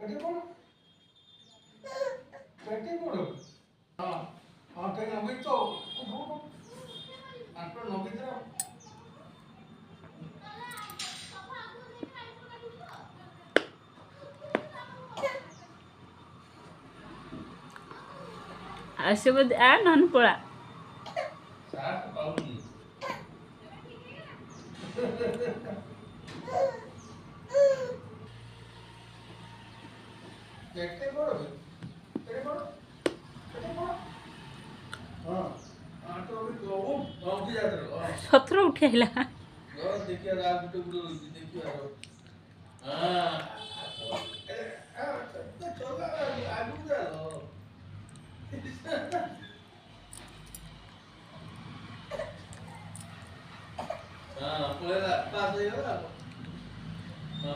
कटे पड़ो कटे पड़ो हाँ हाँ कहीं अभी तो आपको नौकरी तरह ଆସିବ ଆ ନହେଲେ ପଳା। साथ पाऊंगी कटे पड़ो हाँ हाँ तो अभी तो वो नौकरी जाते रहो ସଥର ଉଠି ଆଇଲା। देखिए रात टुकड़ो देखिए हाँ चला आलू डालो हाँ पूरा पास हो गया हाँ